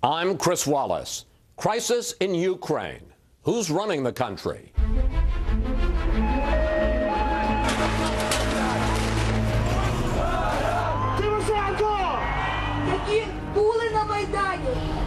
I'm Chris Wallace. Crisis in Ukraine. Who's running the country?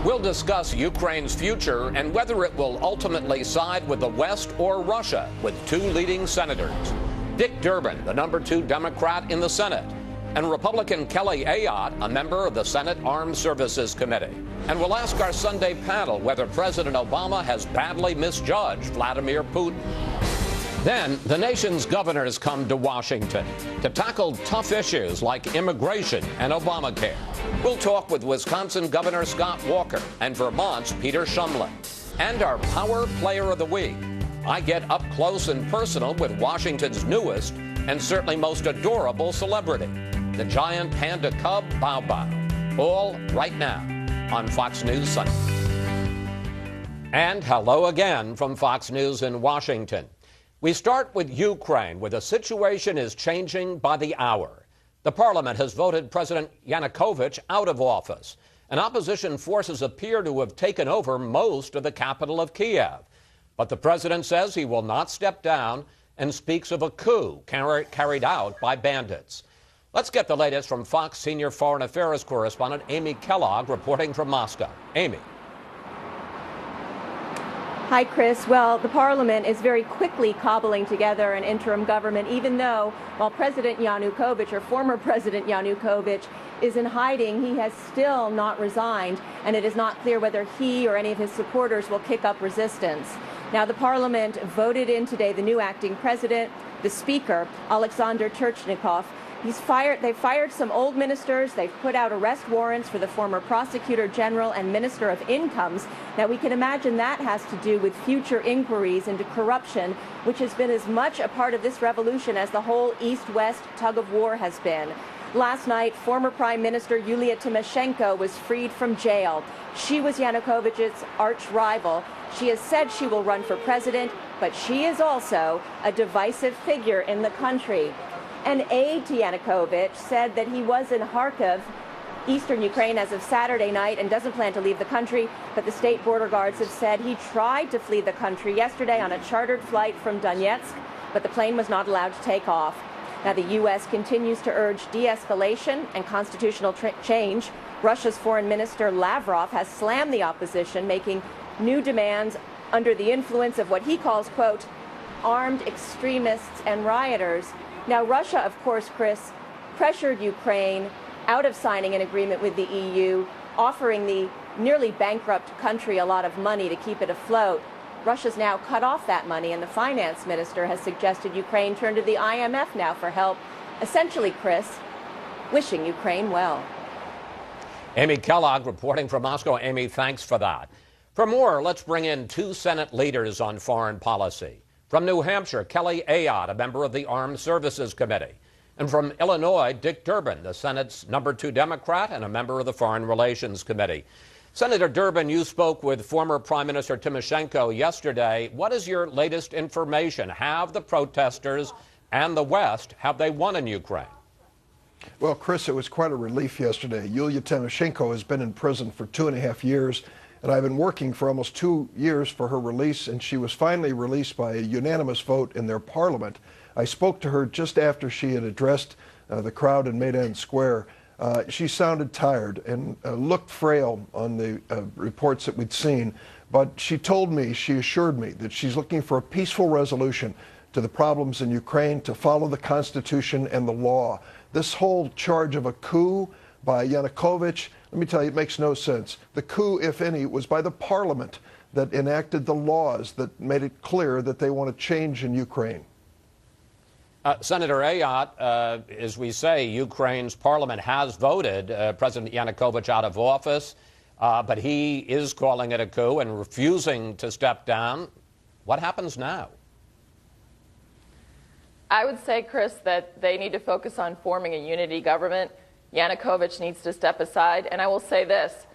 We'll discuss Ukraine's future and whether it will ultimately side with the West or Russia, with two leading senators. Dick Durbin, the number 2 Democrat in the Senate, and Republican Kelly Ayotte, a member of the Senate Armed Services Committee. And we'll ask our Sunday panel whether President Obama has badly misjudged Vladimir Putin. Then, the nation's governors come to Washington to tackle tough issues like immigration and Obamacare. We'll talk with Wisconsin Governor Scott Walker and Vermont's Peter Shumlin. And our Power Player of the Week. I get up close and personal with Washington's newest and certainly most adorable celebrity, the giant panda cub, Bow Bow. All right now on Fox News Sunday. And hello again from Fox News in Washington. We start with Ukraine, where the situation is changing by the hour. The parliament has voted President Yanukovych out of office, and opposition forces appear to have taken over most of the capital of Kiev. But the president says he will not step down and speaks of a coup carried out by bandits. Let's get the latest from Fox senior foreign affairs correspondent Amy Kellogg reporting from Moscow. Amy. Hi, Chris. Well, the parliament is very quickly cobbling together an interim government, even though while President Yanukovych, or former President Yanukovych, is in hiding, he has still not resigned, and it is not clear whether he or any of his supporters will kick up resistance. Now, the parliament voted in today the new acting president, the speaker, Alexander Turchnikov. They've fired some old ministers. They've put out arrest warrants for the former prosecutor general and minister of incomes. Now, we can imagine that has to do with future inquiries into corruption, which has been as much a part of this revolution as the whole East-West tug of war has been. Last night, former Prime Minister Yulia Tymoshenko was freed from jail. She was Yanukovych's arch rival. She has said she will run for president, but she is also a divisive figure in the country. An aide to Yanukovych said that he was in Kharkiv, eastern Ukraine, as of Saturday night and doesn't plan to leave the country, but the state border guards have said he tried to flee the country yesterday on a chartered flight from Donetsk, but the plane was not allowed to take off. Now, the U.S. continues to urge de-escalation and constitutional change. Russia's Foreign Minister Lavrov has slammed the opposition, making new demands under the influence of what he calls, quote, armed extremists and rioters. Now, Russia, of course, Chris, pressured Ukraine out of signing an agreement with the EU, offering the nearly bankrupt country a lot of money to keep it afloat. Russia's now cut off that money, and the finance minister has suggested Ukraine turn to the IMF now for help. Essentially, Chris, wishing Ukraine well. Amy Kellogg reporting from Moscow. Amy, thanks for that. For more, let's bring in two Senate leaders on foreign policy. From New Hampshire, Kelly Ayotte, a member of the Armed Services Committee. And from Illinois, Dick Durbin, the Senate's number 2 Democrat and a member of the Foreign Relations Committee. Senator Durbin, you spoke with former Prime Minister Tymoshenko yesterday. What is your latest information? Have the protesters and the West, have they won in Ukraine? Well, Chris, it was quite a relief yesterday. Yulia Tymoshenko has been in prison for 2.5 years. And I've been working for almost 2 years for her release, and she was finally released by a unanimous vote in their parliament. I spoke to her just after she had addressed the crowd in Maidan Square. She sounded tired and looked frail on the reports that we'd seen, but she assured me that she's looking for a peaceful resolution to the problems in Ukraine, to follow the Constitution and the law. This whole charge of a coup by Yanukovych, let me tell you, it makes no sense. The coup, if any, was by the parliament that enacted the laws that made it clear that they want to change in Ukraine. Senator Ayotte, as we say, Ukraine's parliament has voted President Yanukovych out of office, but he is calling it a coup and refusing to step down. What happens now? I would say, Chris, that they need to focus on forming a unity government. Yanukovych needs to step aside. And I will say this,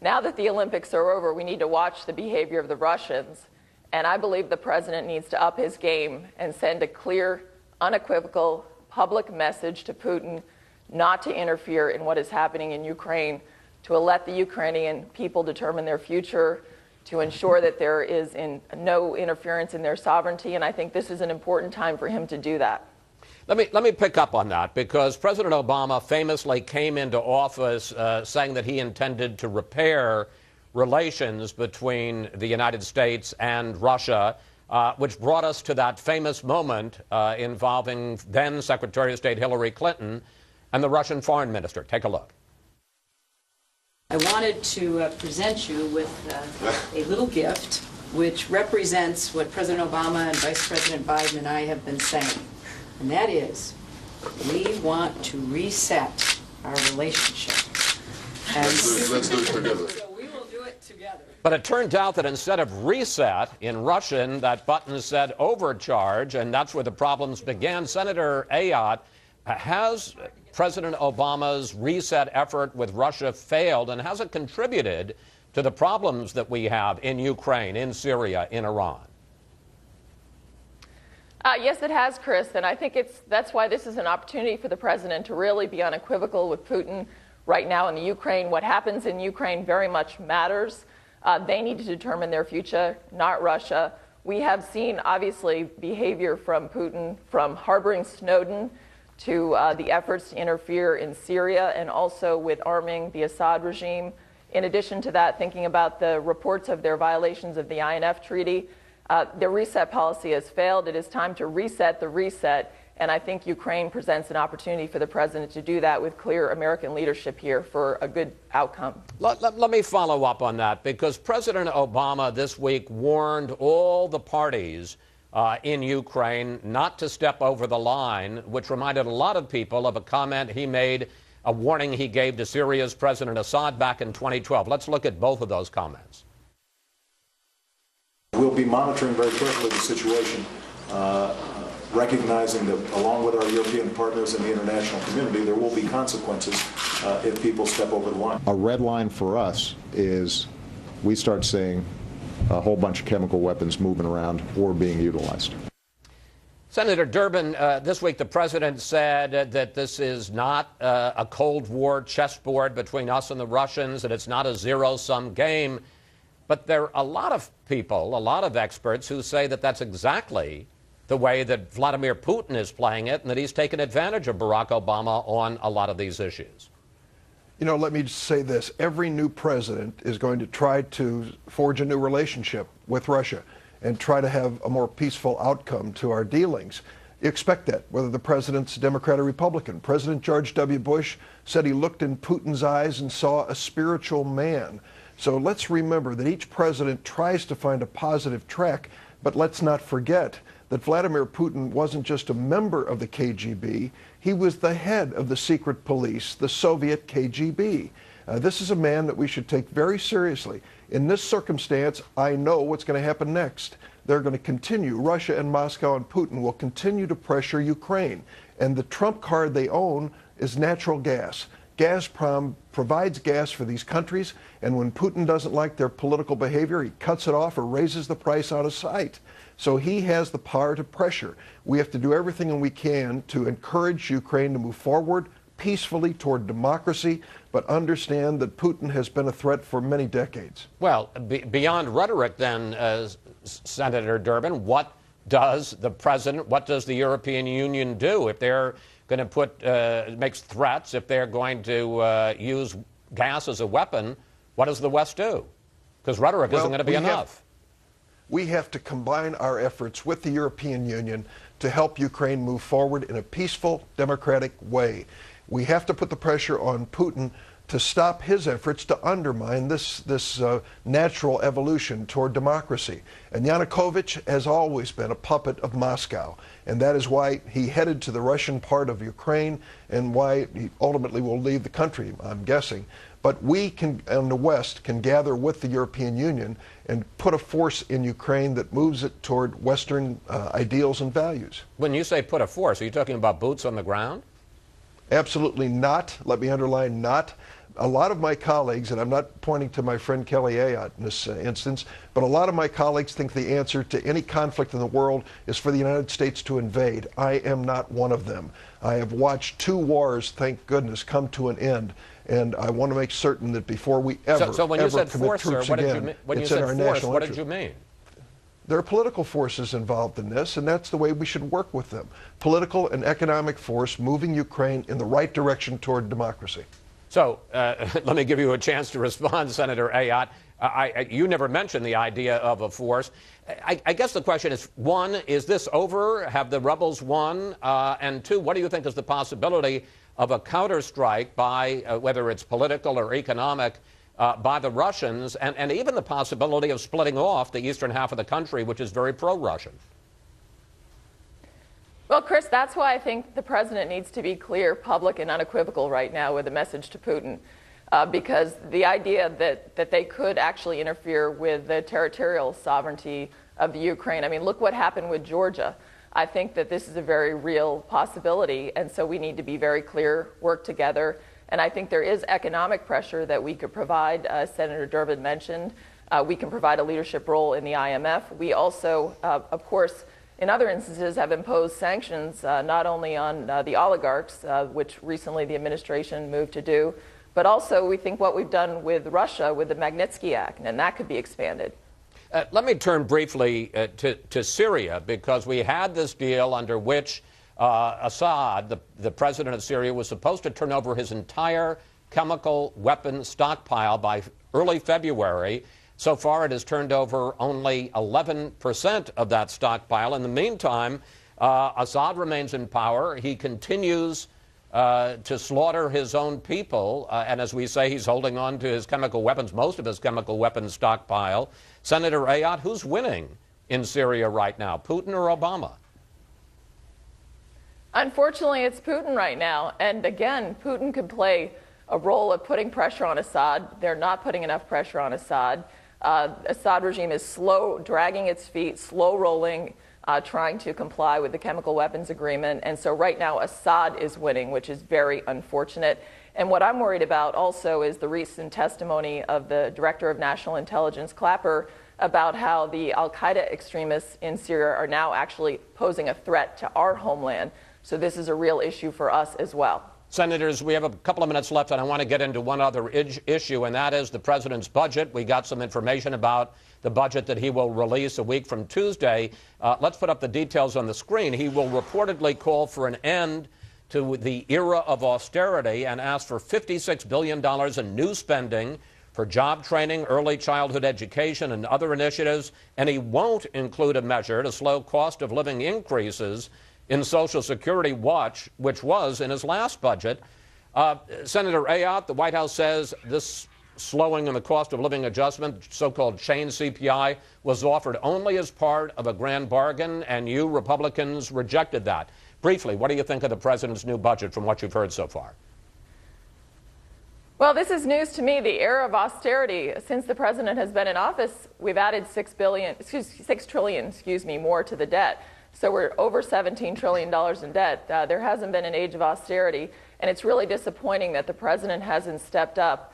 now that the Olympics are over, we need to watch the behavior of the Russians. And I believe the president needs to up his game and send a clear, unequivocal public message to Putin not to interfere in what is happening in Ukraine, to let the Ukrainian people determine their future, to ensure that there is no interference in their sovereignty, and I think this is an important time for him to do that. Let me pick up on that, because President Obama famously came into office saying that he intended to repair relations between the United States and Russia, which brought us to that famous moment involving then Secretary of State Hillary Clinton and the Russian foreign minister. Take a look. I wanted to present you with a little gift which represents what President Obama and Vice President Biden and I have been saying, and that is we want to reset our relationship. Let's do it together. So we will do it together. But it turned out that instead of reset in Russian, that button said overcharge, and that's where the problems began. Senator Ayotte, has President Obama's reset effort with Russia failed, and has it contributed to the problems that we have in Ukraine, in Syria, in Iran? Yes, it has, Chris, and I think that's why this is an opportunity for the president to really be unequivocal with Putin right now in the Ukraine. What happens in Ukraine very much matters. They need to determine their future, not Russia. We have seen, obviously, behavior from Putin, from harboring Snowden to the efforts to interfere in Syria and also with arming the Assad regime. In addition to that, thinking about the reports of their violations of the INF Treaty, their reset policy has failed. It is time to reset the reset, and I think Ukraine presents an opportunity for the president to do that with clear American leadership here for a good outcome. Let me follow up on that, because President Obama this week warned all the parties in Ukraine not to step over the line, which reminded a lot of people of a comment he made, a warning he gave to Syria's President Assad back in 2012. Let's look at both of those comments. We'll be monitoring very carefully the situation, recognizing that along with our European partners and the international community, there will be consequences if people step over the line. A red line for us is we start seeing a whole bunch of chemical weapons moving around or being utilized. Senator Durbin, this week the president said that this is not a Cold War chessboard between us and the Russians, that it's not a zero-sum game. But there are a lot of people, a lot of experts who say that that's exactly the way that Vladimir Putin is playing it, and that he's taken advantage of Barack Obama on a lot of these issues. You know, let me just say this. Every new president is going to try to forge a new relationship with Russia and try to have a more peaceful outcome to our dealings. You expect that, whether the president's Democrat or Republican. President George W. Bush said he looked in Putin's eyes and saw a spiritual man. So let's remember that each president tries to find a positive track, but let's not forget that Vladimir Putin wasn't just a member of the KGB, he was the head of the secret police, the Soviet KGB. This is a man that we should take very seriously. In this circumstance, I know what's going to happen next. They're going to continue, Russia and Moscow and Putin will continue to pressure Ukraine. And the trump card they own is natural gas. Gazprom provides gas for these countries, and when Putin doesn't like their political behavior, he cuts it off or raises the price out of sight. So he has the power to pressure. We have to do everything we can to encourage Ukraine to move forward peacefully toward democracy, but understand that Putin has been a threat for many decades. Well, beyond rhetoric then, Senator Durbin, what does the president, what does the European Union do if they're going to put, makes threats, if they're going to use gas as a weapon? What does the West do? Because rhetoric isn't going to be enough. We have to combine our efforts with the European Union to help Ukraine move forward in a peaceful, democratic way. We have to put the pressure on Putin to stop his efforts to undermine this natural evolution toward democracy. And Yanukovych has always been a puppet of Moscow, and that is why he headed to the Russian part of Ukraine and why he ultimately will leave the country, I'm guessing. But we can, in the West, can gather with the European Union and put a force in Ukraine that moves it toward Western ideals and values. When you say put a force, are you talking about boots on the ground? Absolutely not. Let me underline not. a lot of my colleagues, and I'm not pointing to my friend Kelly Ayotte in this instance, but a lot of my colleagues think the answer to any conflict in the world is for the United States to invade. I am not one of them. I have watched 2 wars, thank goodness, come to an end. And I want to make certain that before we ever, so when you said commit force, troops sir, what again, did you, when you it's in said our force, national what interest. did you mean? There are political forces involved in this, and that's the way we should work with them. Political and economic force moving Ukraine in the right direction toward democracy. So let me give you a chance to respond, Senator Ayotte. You never mentioned the idea of a force. I guess the question is, 1, is this over? Have the rebels won? And 2, what do you think is the possibility of a counterstrike by, whether it's political or economic, by the Russians, and even the possibility of splitting off the eastern half of the country, which is very pro-Russian? Well, Chris, that's why I think the president needs to be clear, public, and unequivocal right now with a message to Putin, because the idea that they could actually interfere with the territorial sovereignty of the Ukraine. I mean, look what happened with Georgia. I think that this is a very real possibility, and so we need to be very clear, work together. And I think there is economic pressure that we could provide, as Senator Durbin mentioned. We can provide a leadership role in the IMF. We also, of course, in other instances, have imposed sanctions not only on the oligarchs, which recently the administration moved to do, but also we think what we've done with Russia with the Magnitsky Act, and that could be expanded. Let me turn briefly to Syria, because we had this deal under which Assad, the president of Syria, was supposed to turn over his entire chemical weapon stockpile by early February. So far, it has turned over only 11% of that stockpile. In the meantime, Assad remains in power. He continues to slaughter his own people. And as we say, he's holding on to his chemical weapons, most of his chemical weapons stockpile. Senator Ayotte, who's winning in Syria right now, Putin or Obama? Unfortunately, it's Putin right now. And again, Putin could play a role of putting pressure on Assad. They're not putting enough pressure on Assad. Assad regime is slow, dragging its feet, slow rolling, trying to comply with the chemical weapons agreement. And so right now, Assad is winning, which is very unfortunate. And what I'm worried about also is the recent testimony of the Director of National Intelligence, Clapper, about how the al-Qaeda extremists in Syria are now actually posing a threat to our homeland. So this is a real issue for us as well. Senators, we have a couple of minutes left, and I want to get into one other issue, and that is the president's budget. We got some information about the budget that he will release a week from Tuesday. Let's put up the details on the screen. He will reportedly call for an end to the era of austerity and ask for $56 billion in new spending for job training, early childhood education, and other initiatives, and he won't include a measure to slow cost of living increases in Social Security, which was in his last budget. Senator Ayotte, the White House says this slowing in the cost of living adjustment, so-called chain CPI, was offered only as part of a grand bargain, and you Republicans rejected that. Briefly, what do you think of the president's new budget from what you've heard so far? Well, this is news to me, the era of austerity. Since the president has been in office, we've added $6 trillion more to the debt. So we're over $17 trillion in debt. There hasn't been an age of austerity, and it's really disappointing that the president hasn't stepped up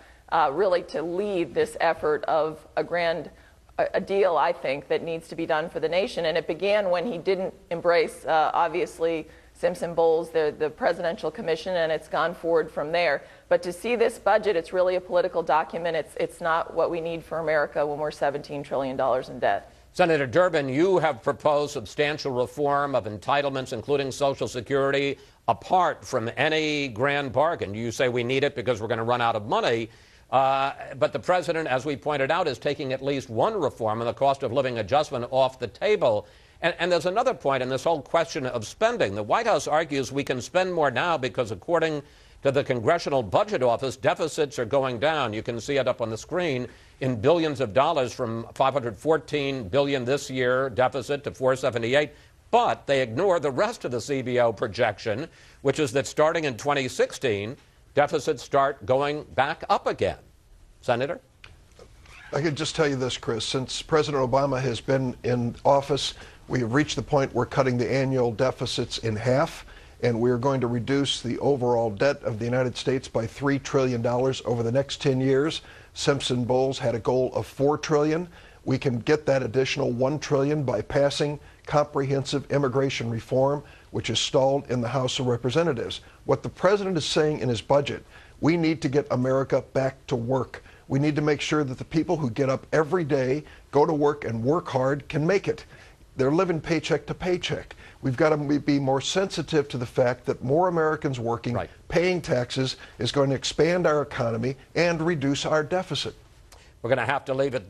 really to lead this effort of a deal, I think, that needs to be done for the nation. And it began when he didn't embrace, obviously, Simpson-Bowles, the presidential commission, and it's gone forward from there. But to see this budget, it's really a political document. It's not what we need for America when we're $17 trillion in debt. Senator Durbin, you have proposed substantial reform of entitlements, including Social Security, apart from any grand bargain. You say we need it because we're going to run out of money. But the president, as we pointed out, is taking at least one reform on the cost of living adjustment off the table. And there's another point in this whole question of spending. The White House argues we can spend more now because, according to the Congressional Budget Office, deficits are going down. You can see it up on the screen in billions of dollars, from $514 billion this year deficit to $478. But they ignore the rest of the CBO projection, which is that starting in 2016, deficits start going back up again. Senator? I can just tell you this, Chris. Since President Obama has been in office, we have reached the point where cutting the annual deficits in half. and we are going to reduce the overall debt of the United States by $3 trillion over the next 10 years. Simpson Bowles had a goal of $4 trillion. We can get that additional $1 trillion by passing comprehensive immigration reform, which is stalled in the House of Representatives. What the president is saying in his budget, we need to get America back to work. We need to make sure that the people who get up every day, go to work and work hard can make it. They're living paycheck to paycheck. We've got to be more sensitive to the fact that more Americans working, paying taxes, is going to expand our economy and reduce our deficit. We're going to have to leave it there.